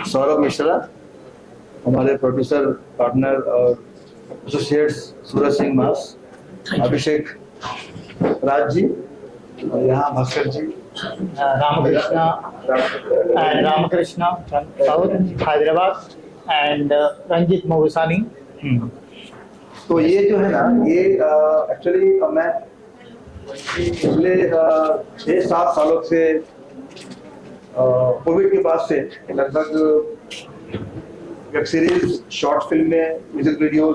सौरभ मिश्रा, हमारे producer partner और associates Suraj Singh मास, अभिषेक राज जी, और यहाँ भास्कर जी, Ramakrishna from South Hyderabad and Ranjit Movisani. तो ये जो है ना, ये एक्चुअली मैं पिछले 6-7 सालों से कोविड के बाद से लगभग वेब सीरीज, शॉर्ट फिल्में, म्यूजिक वीडियो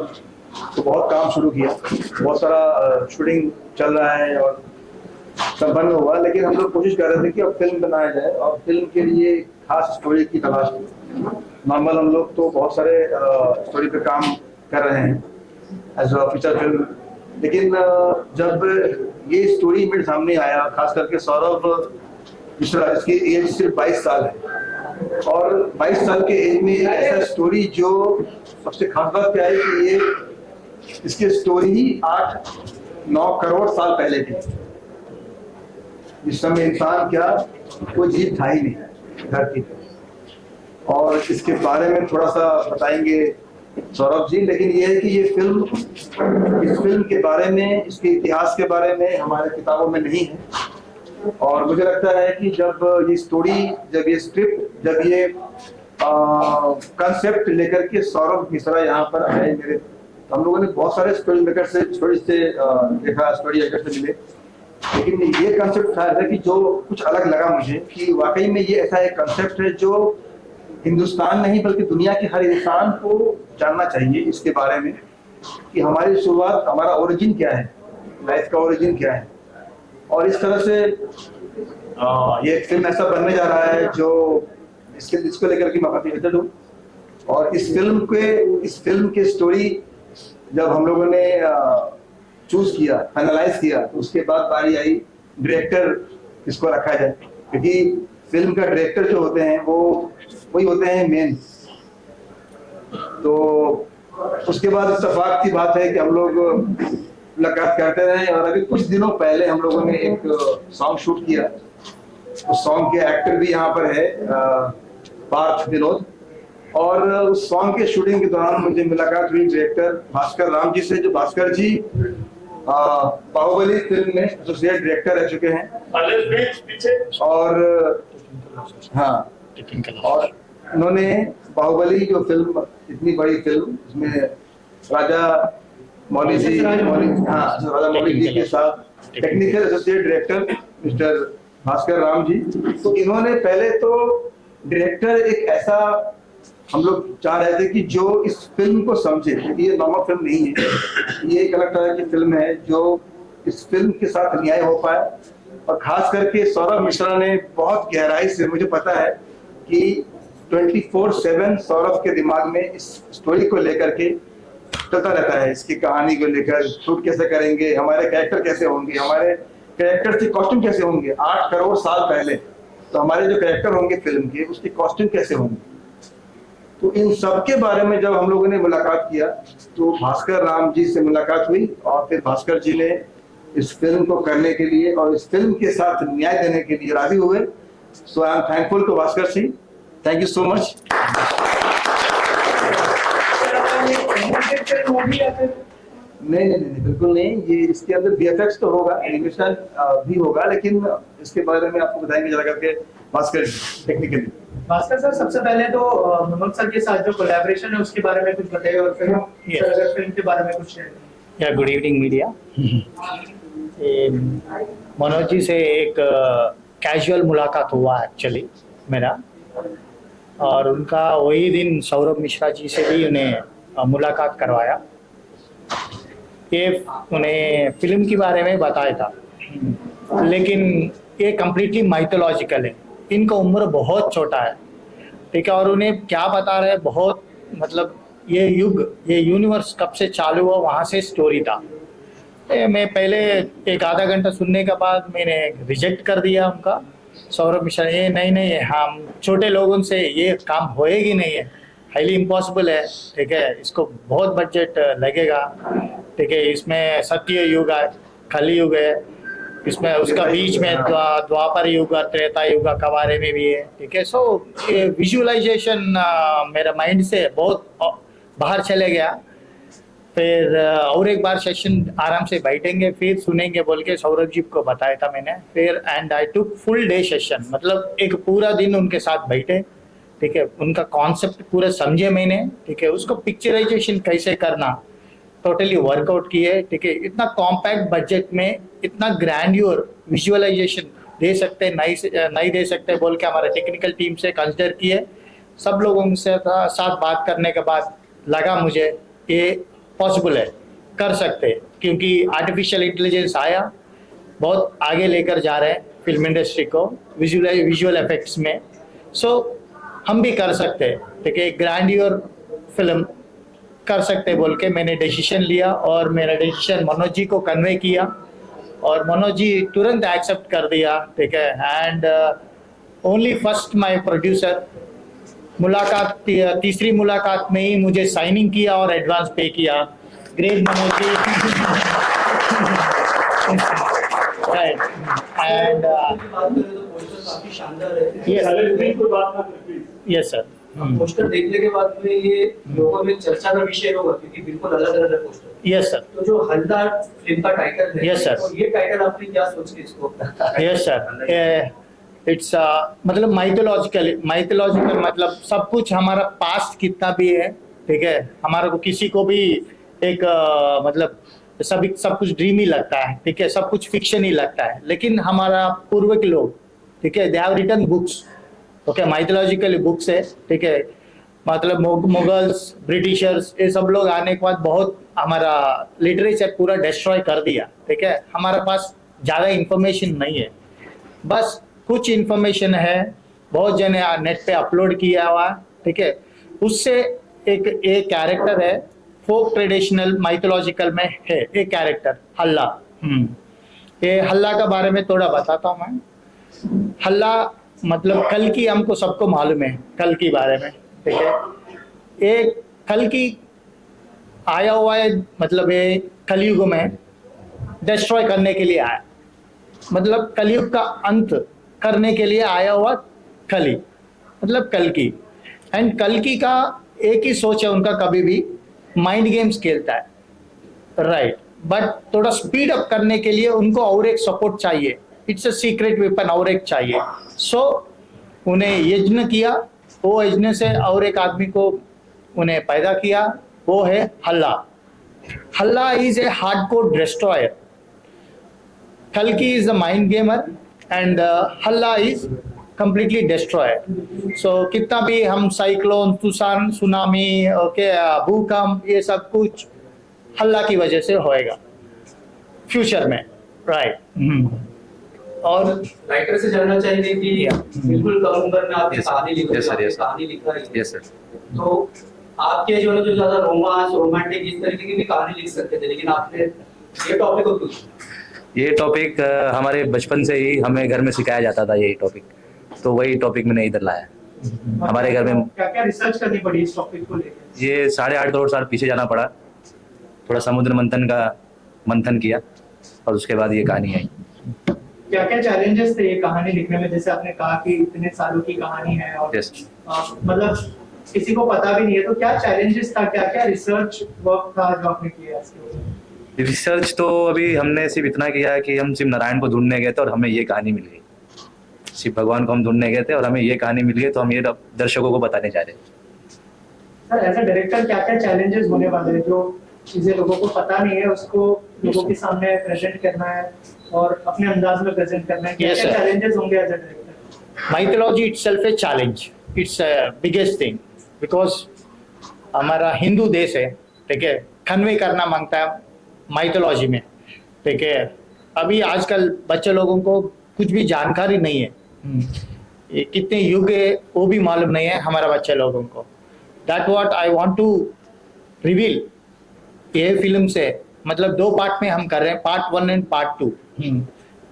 तो बहुत काम शुरू किया। बहुत सारा शूटिंग चल रहा है और संपन्न हुआ, लेकिन हम लोग कोशिश कर रहे थे कि अब फिल्म बनाया जाए और फिल्म के लिए खास स्टोरी की तलाश थी। नॉर्मल हम लोग तो बहुत सारे स्टोरी पे काम कर रहे हैं एज अ फीचर फिल्म, लेकिन जब ये स्टोरी मेरे सामने आया, खास करके सौरभ मिश्रा, इसकी एज सिर्फ 22 साल है और 22 साल के एज में ऐसा स्टोरी, जो सबसे खास बात क्या है कि ये इसकी स्टोरी ही 8-9 करोड़ साल पहले की। इस समय इंसान क्या, कोई जीव था ही नहीं धरती पे, और इसके बारे में थोड़ा सा बताएंगे सौरभ जी। लेकिन ये है कि ये फिल्म, इस फिल्म के बारे में, इसके इतिहास के बारे में हमारे किताबों में नहीं है, और मुझे लगता है कि जब ये स्टोरी, जब ये स्क्रिप्ट, जब ये कंसेप्ट लेकर के सौरभ मिश्रा यहाँ पर आए मेरे, हम लोगों ने बहुत सारे स्टोरी मेकर से देखा, स्टोरी मेकर से मिले, लेकिन ये कंसेप्ट था कि जो कुछ अलग लगा मुझे, कि वाकई में ये ऐसा एक कंसेप्ट है जो हिंदुस्तान नहीं बल्कि दुनिया के हर इंसान को जानना चाहिए इसके बारे में, कि हमारी शुरुआत, हमारा ओरिजिन क्या है, लाइफ का ओरिजिन क्या है। और इस तरह से ये फिल्म ऐसा बनने जा रहा है जो इसको लेकर के मैं काफी एक्साइटेड हूँ। और इस फिल्म के स्टोरी जब हम लोगों ने चूज किया, फाइनलाइज किया, तो उसके बाद बारी आई डायरेक्टर किसको रखा जाए, क्योंकि फिल्म का डायरेक्टर जो होते हैं वो वही होते हैं मेन। तो उसके बाद इत्तेफाक की बात है कि हम लोग मुलाकात करते रहे, और अभी कुछ दिनों पहले हम लोगों ने एक सॉन्ग शूट किया। उस सॉन्ग के एक्टर भी यहाँ पर है, पार्थ विनोद, और उस सॉन्ग के शूटिंग के दौरान मुझे मुलाकात हुई डायरेक्टर भास्कर राम जी से, जो भास्कर जी बाहुबली फिल्म में एसोसिएट डायरेक्टर रह चुके हैं। और हाँ, और उन्होंने बाहुबली जो फिल्म, इतनी बड़ी फिल्म, इसमें राजा मौली जी के साथ technical associate director mister Bhaskar Ram ji, तो इन्होंने पहले तो डायरेक्टर एक ऐसा, हम लोग चाह रहे थे कि जो इस फिल्म को समझे, क्योंकि ये नॉर्मल फिल्म नहीं है, ये एक अलग तरह की फिल्म है, जो इस फिल्म के साथ न्याय हो पाए। और खास करके सौरभ मिश्रा ने बहुत गहराई से, मुझे पता है कि 24/7 सौरभ के दिमाग में इस स्टोरी को लेकर के चलता रहता है, इसकी कहानी को लेकर, शूट कैसे करेंगे, हमारे कैरेक्टर कैसे होंगे, हमारे कैरेक्टर के कॉस्ट्यूम कैसे होंगे, 8 करोड़ साल पहले तो हमारे जो कैरेक्टर होंगे फिल्म के, उसके कॉस्ट्यूम कैसे होंगे। तो इन सब के बारे में जब हम लोगों ने मुलाकात किया, तो भास्कर राम जी से मुलाकात हुई, और फिर भास्कर जी ने इस फिल्म को करने के लिए और इस फिल्म के साथ न्याय देने के लिए राजी हुए। So I am thankful to Bhaskar Singh, thank you so much. नहीं, बिल्कुल नहीं, ये इसके अंदर VFX तो होगा, एनिमेशन भी होगा, लेकिन इसके बारे में आपको बताएंगे जरा करके भास्कर जी टेक्निकली। भास्कर सर, सबसे पहले तो मनोज सर के साथ जो कोलैबोरेशन है उसके बारे में कुछ बताइए, और फिर फिल्म के बारे में कुछ share. Good evening media. Manoj ji से एक कैजुअल मुलाकात हुआ एक्चुअली मेरा, और उनका वही दिन सौरभ मिश्रा जी से भी उन्हें मुलाकात करवाया। ये उन्हें फिल्म के बारे में बताया था, लेकिन ये कम्प्लीटली माइथोलॉजिकल है, इनका उम्र बहुत छोटा है, ठीक है, और उन्हें क्या बता रहे हैं, बहुत मतलब ये युग, ये यूनिवर्स कब से चालू हुआ, वहाँ से स्टोरी था। मैं पहले एक आधा घंटा सुनने के बाद मैंने रिजेक्ट कर दिया उनका, सौरभ मिश्रा, ये नहीं, हम छोटे लोगों से ये काम होएगी नहीं है, हाईली इम्पॉसिबल है, ठीक है, इसको बहुत बजट लगेगा, ठीक है, इसमें सत्य युग है, कली युग है, इसमें उसका बीच में द्वापर युग और त्रेता युग के बारे में भी है, ठीक है। सो ये विजुअलाइजेशन मेरा माइंड से बहुत बाहर चले गया। फिर और एक बार सेशन आराम से बैठेंगे फिर सुनेंगे बोल के सौरभ जी को बताया था मैंने। फिर and I took full day session, मतलब एक पूरा दिन उनके साथ बैठे, ठीक है। उनका कॉन्सेप्ट पूरा समझे मैंने, ठीक है। उसको पिक्चराइजेशन कैसे करना टोटली वर्कआउट किए, ठीक है। इतना कॉम्पैक्ट बजट में इतना ग्रैंड्योर विजुअलाइजेशन दे सकते नहीं दे सकते बोल के हमारे टेक्निकल टीम से कंसिडर किए। सब लोगों से साथ बात करने के बाद लगा मुझे ये पॉसिबल है, कर सकते हैं, क्योंकि आर्टिफिशियल इंटेलिजेंस आया, बहुत आगे लेकर जा रहे हैं फिल्म इंडस्ट्री को विजुअल इफेक्ट्स में। सो हम भी कर सकते हैं, ठीक है। ग्रैंड्योर फिल्म कर सकते बोल के मैंने डिसीजन लिया और मेरा डिसीजन मनोज जी को कन्वे किया और मनोज जी तुरंत एक्सेप्ट कर दिया, ठीक है। And only first my producer मुलाकात, तीसरी मुलाकात में ही मुझे साइनिंग किया और एडवांस पे किया। Great Manoj ji. Right and yes sir. Poster देखने के बाद में ये लोगों में चर्चा का विषय होगा क्योंकि बिल्कुल अलग अलग पोस्टर। Yes sir. तो जो हल्ला फिल्म का टाइटल है, यस सर, तो ये टाइटल आपने क्या सोच के इसको? यस सर, इट्स मतलब माइथोलॉजिकल मतलब सब कुछ हमारा पास्ट कितना भी है, ठीक है। हमारा को किसी को भी एक मतलब सब कुछ ड्रीम ही लगता है, ठीक है। सब कुछ फिक्शन ही लगता है, लेकिन हमारा पूर्वज लोग, ठीक है, they have written books, okay, mythological books है, ठीक है। मतलब मुगल्स, ब्रिटिशर्स, ये सब लोग आने के बाद बहुत हमारा लिटरेचर पूरा डिस्ट्रॉय कर दिया, ठीक है। हमारे पास ज़्यादा इंफॉर्मेशन नहीं है, बस कुछ इंफॉर्मेशन है, बहुत जने नेट पे अपलोड किया हुआ, ठीक है। उससे एक कैरेक्टर है, फोक ट्रेडिशनल माइथोलॉजिकल में है एक कैरेक्टर हल्ला। ये हल्ला के बारे में थोड़ा बताता हूँ मैं। हल्ला मतलब कल की हमको सबको मालूम है, कल की बारे में, ठीक है। एक कल की आया हुआ है, मतलब ये कलयुग में डिस्ट्रॉय करने के लिए आया, मतलब कलयुग का अंत करने के लिए आया हुआ कली, मतलब कल की। एंड कल की का एक ही सोच है उनका, कभी भी माइंड गेम्स खेलता है, राइट। बट थोड़ा स्पीड अप करने के लिए उनको और एक सपोर्ट चाहिए, इट्स अ सीक्रेट वेपन और एक चाहिए। सो उन्हें यज्ञ किया, वो यज्ञ से और एक आदमी को उन्हें पैदा किया, वो है हल्ला। हल्ला is a hardcore destroyer, Kalki is the mind gamer and Halla is completely destroyer. So कितना भी हम साइक्लोन, तूफान, सुनामी, ओके, भूकंप, ये सब कुछ हल्ला की वजह से होएगा फ्यूचर में, राइट। और राइटर से जानना चाहिए कि बिल्कुल कम उम्र में आपने कहानी लिखी, कहानी लिखा है। Yes sir. तो आपके जो ज्यादा रोमांटिक इस तरीके की भी कहानी लिख सकते थे, लेकिन आपने ये टॉपिक को क्यों? ये टॉपिक हमारे बचपन से ही हमें घर में सिखाया जाता था, यही टॉपिक, तो वही टॉपिक मैंने इधर लाया। हमारे घर में क्या क्या रिसर्च करनी पड़ी इस टॉपिक को लेकर? ये 8.5 करोड़ साल पीछे जाना पड़ा, थोड़ा समुद्र मंथन किया और उसके बाद ये कहानी आई। क्या क्या चैलेंजेस थे ये कहानी लिखने में? जैसे आपने कहा कि इतने सालों की कहानी है और yes. मतलब किसी को पता भी नहीं है, तो क्या चैलेंजेस था, क्या क्या रिसर्च वर्क था जो आपने किया इसके ऊपर? रिसर्च तो अभी हमने सिर्फ इतना किया कि हम सिर्फ नारायण को ढूंढने गए थे और हमें ये कहानी मिल गई। सिर्फ भगवान को हम ढूंढने गए थे और हमें ये कहानी मिल गई, तो हम ये दर्शकों को बताने जा रहे हैं। सर एज अ डायरेक्टर क्या क्या चैलेंजेस होने वाले हैं जो चीजें लोगों को पता नहीं है, उसको लोगों के सामने प्रेजेंट करना है और अपने अंदाज में प्रेजेंट करना है? क्या क्या चैलेंजेस होंगे as a director? Mythology itself a challenge, it's biggest thing, because हमारा हिंदू देश है, ठीक है, कन्वे करना मांगता है माइथोलॉजी में, ठीक है। अभी आजकल बच्चे लोगों को कुछ भी जानकारी नहीं है, ये कितने युग है वो भी मालूम नहीं है हमारा बच्चे लोगों को। That what I want to reveal ये फिल्म से, मतलब 2 पार्ट में हम कर रहे हैं, पार्ट 1 एंड पार्ट 2।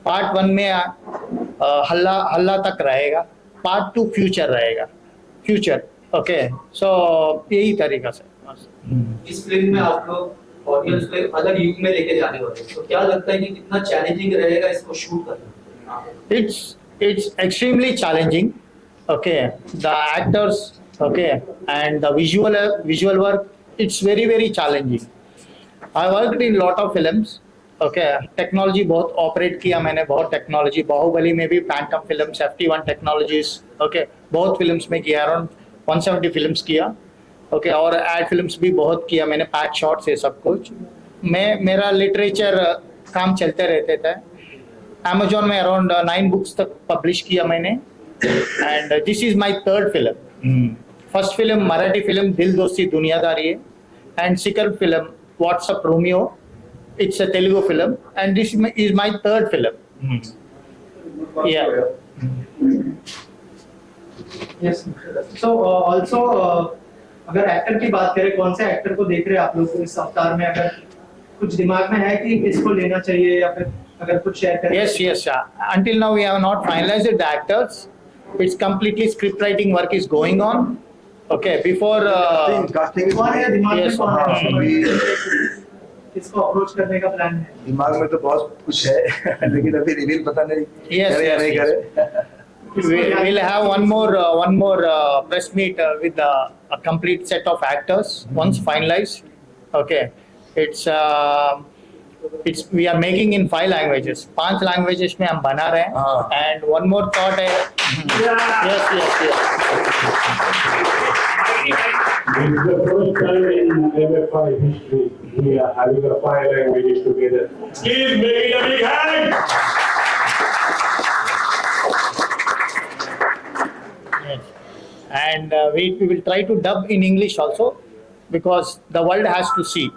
पार्ट 1 में हल्ला तक रहेगा, पार्ट 2 फ्यूचर रहेगा, फ्यूचर, ओके। सो यही तरीका से इस फिल्म में आप लोग ऑडियंस को एक अलग युग में लेके जाने वाले हैं। तो क्या लगता है कि कितना चैलेंजिंग रहेगा इसको शूट करना? It's extremely challenging. Okay, the actors, okay, and the visual work, it's very challenging. I worked in lot of films. Okay, technology बहुत ऑपरेट किया मैंने, बहुत टेक्नोलॉजी, बाहुबली में भी Phantom films, FT1 technologies, okay, बहुत फिल्म्स में किया, अराउंड 170 फिल्म्स किया, ओके, और एड फिल्म्स भी बहुत किया मैंने, पैच शॉट्स ये सब कुछ। मेरा लिटरेचर काम चलते रहते थे। अमेजोन में अराउंड 9 बुक्स तक पब्लिश किया मैंने, and this is my third film. First film Marathi film Dil Dosti Duniyadari है, and second film WhatsApp Romeo, it's a Telugu film, and this is my third film. या यस, सो आल्सो अगर एक्टर की बात करें, कौन से एक्टर को देख रहे हैं आप लोग इस अवतार में? अगर कुछ दिमाग में है कि इसको लेना चाहिए, या फिर अगर कुछ शेयर करें। Yes, until now we have not finalized the actors. It's completely script writing work is going on. Okay, before casting कौन है दिमाग में, Yes, कौन हाँ, है अभी इसको अप्रोच करने का प्लान है? दिमाग में तो बहुत कुछ है लेकिन अभी रिवील पता नहीं Yes, करे या नहीं yes. करे। we'll have one more press meet with a complete set of actors once finalized. Okay, it's we are making in 5 languages. 5 languages में हम बना रहे हैं, हाँ। and one more thought है। Yes. It's the first time in MFI history we are having a 5 languages together. Please make it a big hand! Yes. And we will try to dub in English also, because the world has to see,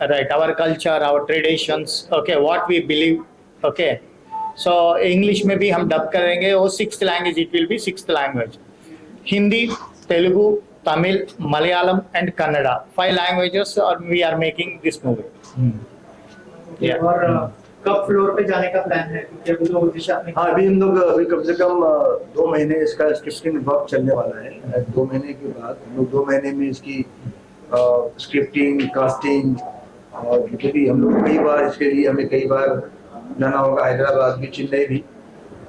right, our culture, our traditions, okay, what we believe, okay. So English में भी हम dub करेंगे, वो 6th language, it will be 6th language. Hindi, Telugu, Tamil, Malayalam and Kannada, 5 languages we are making this movie. Yeah. और कब floor पे जाने का प्लान है? क्योंकि अभी तो दिशा में हाँ, अभी हम लोग अभी कम से कम 2 महीने इसका स्क्रिप्टिंग वर्क चलने वाला है। 2 महीने के बाद हम लोग 2 महीने में इसकी स्क्रिप्टिंग, कास्टिंग, और क्योंकि हम लोग कई बार जाना होगा, हैदराबाद भी, चेन्नई भी,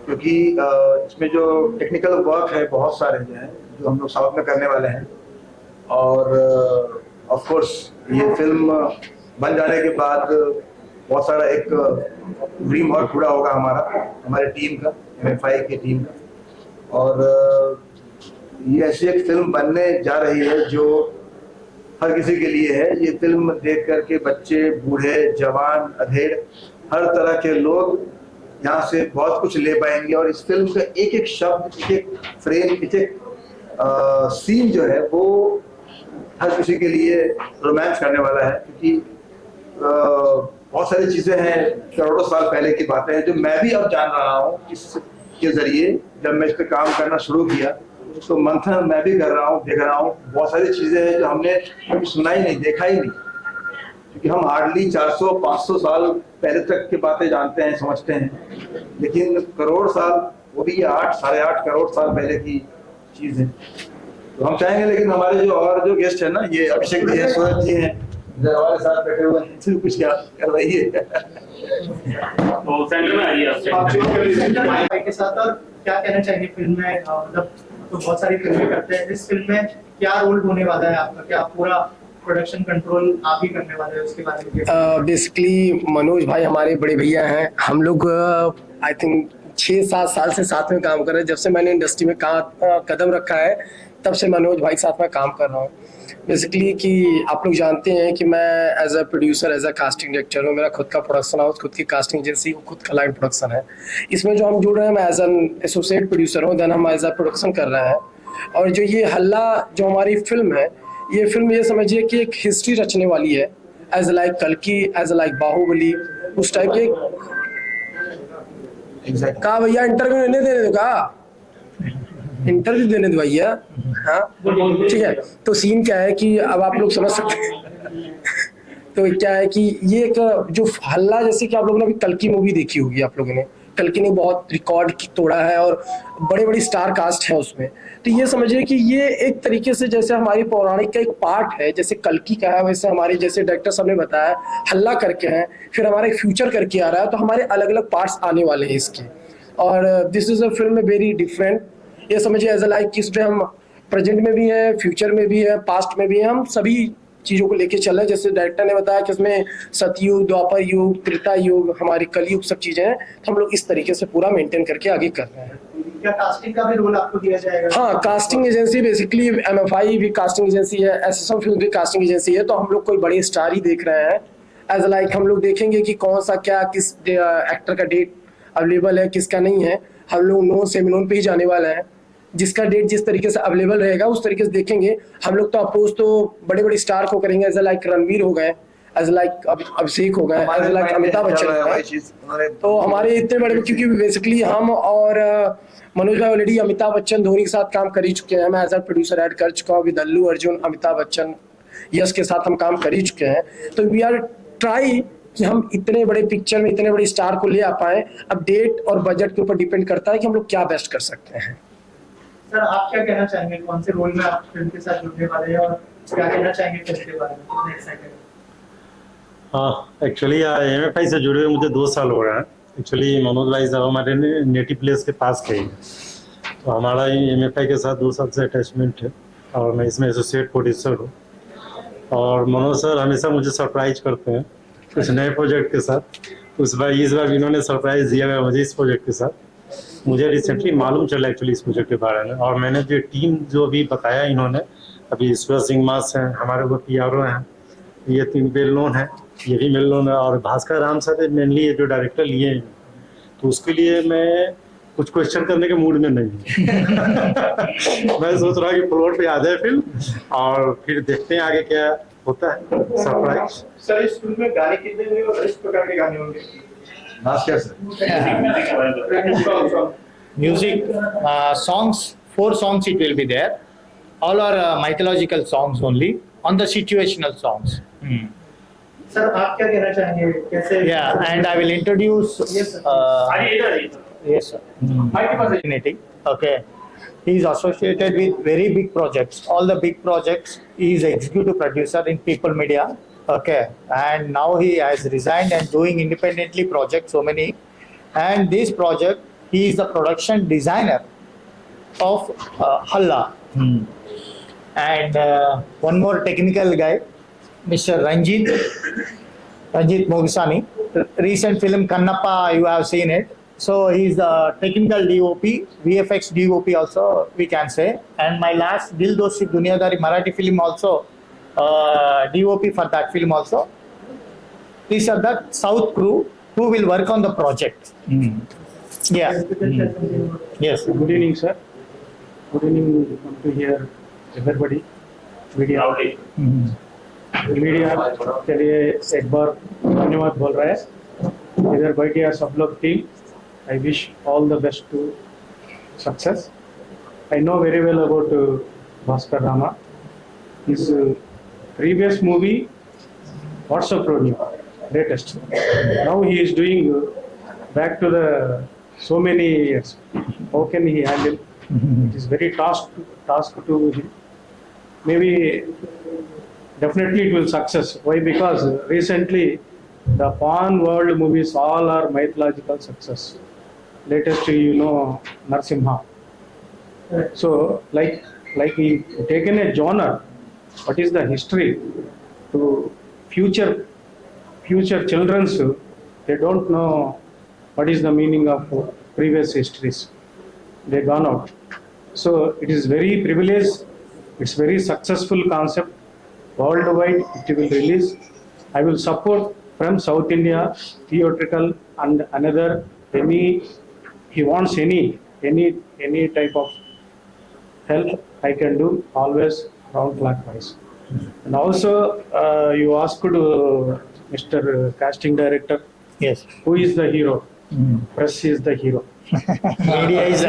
क्योंकि इसमें जो टेक्निकल वर्क है बहुत सारे जो हैं जो हम लोग साउथ में करने वाले हैं। और ऑफ कोर्स ये फिल्म बन जाने के बाद बहुत सारा एक ड्रीम वर्क पूरा होगा हमारी टीम का, MFI की टीम का। और ये ऐसी एक फिल्म बनने जा रही है जो हर किसी के लिए है। ये फिल्म देख करके बच्चे, बूढ़े, जवान, अधेड़, हर तरह के लोग यहाँ से बहुत कुछ ले पाएंगे। और इस फिल्म का एक एक शब्द, एक एक फ्रेम, एक एक सीन जो है वो हर किसी के लिए रोमांस करने वाला है, क्योंकि बहुत सारी चीजें हैं, करोड़ों साल पहले की बातें हैं जो मैं भी अब जान रहा हूँ इसके जरिए। जब मैं इस पर काम करना शुरू किया तो मंथन मैं भी कर रहा हूँ, देख रहा हूँ। बहुत सारी चीजें हैं जो हमने कभी सुना ही नहीं, देखा ही नहीं, क्योंकि हम हार्डली 400-500 साल पहले तक की बातें जानते हैं, समझते हैं, लेकिन करोड़ साल, वो भी ये 8-8.5 करोड़ साल पहले की चीज है। तो हम चाहेंगे, लेकिन हमारे जो गेस्ट है ना, ये अभिषेक जी है, सूरज जी हैं, जो हमारे साथ बैठे हुए हैं, इनसे कुछ क्या करवाइए। तो सेंटर में आइए आप के साथ, और क्या कहना चाहिए फिल्म में? मतलब तो बहुत सारी फिल्में करते हैं, इस फिल्म में क्या रोल होने वाला है आपका? क्या पूरा प्रोडक्शन कंट्रोल आप ही करने वाले हैं? उसके बारे में बेसिकली मनोज भाई हमारे बड़े भैया हैं। हम लोग आई थिंक 6-7 साल से साथ में काम कर रहे हैं। जब से मैंने इंडस्ट्री में कदम रखा है तब से मनोज भाई साथ में काम कर रहा हूँ। बेसिकली कि आप लोग जानते हैं कि मैं as a producer, as a casting director हूँ। मेरा खुद का प्रोडक्शन हाउस, खुद की कास्टिंग एजेंसी, खुद का लाइन प्रोडक्शन है। इसमें जो हम जुड़ रहे हैं, मैं एज एन एसोसिएट प्रोड्यूसर हूँ, देन हम एज अ प्रोडक्शन कर रहे हैं। और जो ये हल्ला जो हमारी फिल्म है, ये फिल्म ये समझिए कि एक हिस्ट्री रचने वाली है, एज लाइक कल्कि, एज लाइक बाहुबली, उस टाइप के। कहा भैया इंटरव्यू देने दो, कहा इंटरव्यू देने दो भैया। हाँ ठीक है। तो सीन क्या है कि अब आप लोग समझ सकते हैं। तो क्या है कि ये एक जो हल्ला, जैसे कि आप लोगों ने अभी कल्कि मूवी देखी होगी, आप लोगों ने कल्कि ने बहुत रिकॉर्ड तोड़ा है और बड़े बड़ी स्टार कास्ट है उसमें। तो ये समझिए कि ये एक तरीके से जैसे हमारी पौराणिक का एक पार्ट है, जैसे कल्कि का है वैसे हमारे जैसे डायरेक्टर साहब ने बताया हल्ला करके है, फिर हमारा एक फ्यूचर करके आ रहा है, तो हमारे अलग अलग पार्ट्स आने वाले हैं इसके। और this is a film very different, ये समझिए एज अ लाइक कि इसमें हम प्रेजेंट में भी है, फ्यूचर में भी है, पास्ट में भी है, हम सभी चीज़ों को लेके चल रहे हैं। जैसे डायरेक्टर ने बताया कि इसमें सतयुग, द्वापर युग, त्रेता युग, हमारी कलयुग सब चीज़ें हैं, तो हम लोग इस तरीके से पूरा मेंटेन करके आगे कर रहे हैं। क्या कास्टिंग का भी रोल आपको दिया जाएगा? हाँ, कास्टिंग एजेंसी बेसिकली MFI भी कास्टिंग एजेंसी है, SSM फिल्म भी कास्टिंग एजेंसी है, तो हम लोग कोई बड़े स्टार ही देख रहे हैं। एज लाइक हम लोग देखेंगे कि कौन सा क्या किस एक्टर का डेट अवेलेबल है, किसका नहीं है, हम लोग नोन सेमी नोन पे ही जाने वाले हैं। जिसका डेट जिस तरीके से अवेलेबल रहेगा उस तरीके से देखेंगे। हम लोग तो अप्रोच तो बड़े बड़े स्टार को करेंगे, एज लाइक रणवीर हो गए, एज लाइक अभिषेक हो गए, एज लाइक अमिताभ बच्चन हो गए। तो हमारे इतने बड़े, क्योंकि बेसिकली हम और मनोज भाई ऑलरेडी अमिताभ बच्चन, धोनी के साथ काम कर ही चुके हैं। मैं एज अ प्रोड्यूसर ऐड कर चुका हूँ, विद अल्लू अर्जुन, अमिताभ बच्चन, यश के साथ हम काम कर ही चुके हैं। तो वी आर ट्राई कि हम इतने बड़े पिक्चर में इतने बड़े स्टार को ले आ पाए। अब डेट और बजट के ऊपर डिपेंड करता है कि हम लोग क्या बेस्ट कर सकते हैं। सर आप क्या कहना चाहेंगे, कौन से रोल में आप फिल्म के साथ जुड़ने वाले हैं और क्या कहना चाहेंगे फिल्म के बारे में, कितने एक्साइटेड? हाँ, एक्चुअली MFI से जुड़े हुए मुझे 2 साल हो रहे हैं। एक्चुअली मनोज भाई साहब हमारे नेटिव प्लेस के पास के ही हैं, तो हमारा MFI के साथ 2 साल से अटैचमेंट है और मैं इसमें एसोसिएट प्रोड्यूसर हूँ। और मनोज सर हमेशा मुझे सरप्राइज करते हैं कुछ नए प्रोजेक्ट के साथ। इस बार इन्होंने सरप्राइज दिया है मुझे इस प्रोजेक्ट के साथ। मुझे रिसेंटली मालूम चला एक्चुअली इस प्रोजेक्ट के बारे में, और मैंने जो टीम जो अभी बताया इन्होंने, अभी ईश्वर सिंह मास हैं, हमारे वो PRO हैं, ये 3 वेल नोन है, ये भी वेल नोन है, और भास्कर राम सर मेनली ये जो डायरेक्टर लिए हैं, तो उसके लिए मैं कुछ क्वेश्चन करने के मूड में नहीं हूँ। मैं सोच रहा हूँ कि फ्लोर पे आ जाए फिल्म और फिर देखते हैं आगे क्या होता है। सरप्राइज। सर इस फिल्म में गाने कितने होंगे और इस प्रकार के गाने होंगे? Music, songs, 4 songs it will be there. All are mythological songs only, on the situational songs. Sir आप क्या कहना चाहेंगे, कैसे? Yeah, and I will introduce. Yes, sir. Yes, sir. Okay. He is associated with very big projects. All the big projects. He is executive producer in People Media. Okay, and now he has resigned and doing independently projects, so many. And this project, he is the production designer of Halla. And one more technical guy, Mr. Ranjit Mogisani. Recent film Kannappa, you have seen it. So he is the technical DOP, VFX DOP also we can say. And my last Dil Dosti Duniadari Marathi film also. DOP for that film also. These are the South crew who will work on the project. Yeah. Yes. Good evening, sir. Good evening. Come to hear everybody. Media. Media के लिए एक बार धन्यवाद बोल रहा है। इधर बैठिए सब लोग team. I wish all the best to success. I know very well about Bhaskar Rama. His previous movie, What's Up Rodney, latest. Now he is doing back to the so many years. How can he handle? It is very task to him. Maybe definitely it will success. Why? Because recently the Pan world movies all are mythological success. Latest, you know, Narsimha. So, like he taken a genre. What is the history to future children's? They don't know what is the meaning of previous histories. They gone out. So it is very privileged. It's very successful concept. Worldwide, it will release. I will support from South India, theatrical and another he wants any type of help I can do, always round clockwise. And also you asked Mr. Casting Director, Yes. who is the hero? Press is the hero. Media is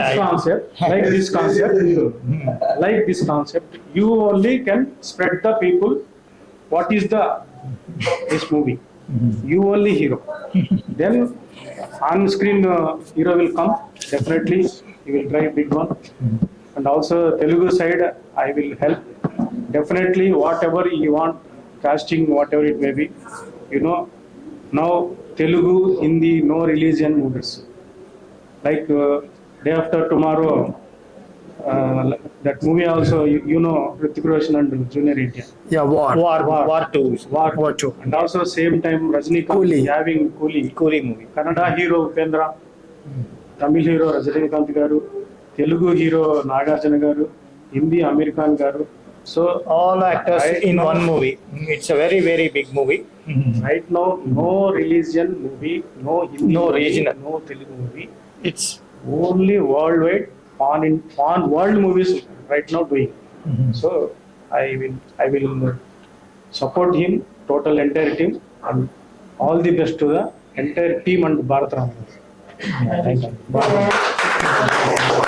This concept, you only can spread the people what is this movie. You only hero. Then on screen hero will come. Definitely he will drive big one. And also Telugu side I will help. Definitely whatever you want, casting whatever it may be. You know, now Telugu, Hindi, no religion movies. Like day after tomorrow, that movie also, you know, Hrithik Roshan and Junior India. Yeah, war. War 2. War 2. And also same time Rajinikanth Coolie. having Coolie. Coolie movie. Kannada hero Upendra, Tamil hero Rajinikanth garu, Telugu hero Nagarjuna garu, Hindi Amir Khan garu. So All actors right in now- one movie. It's a very, very big movie. right now no religion movie, no Hindi No movie, regional. no Telugu movie. It's Only worldwide on world movies right now doing. So I will support him, total entire team, and all the best to the entire team and Bharat Ram. Thank you. Bye.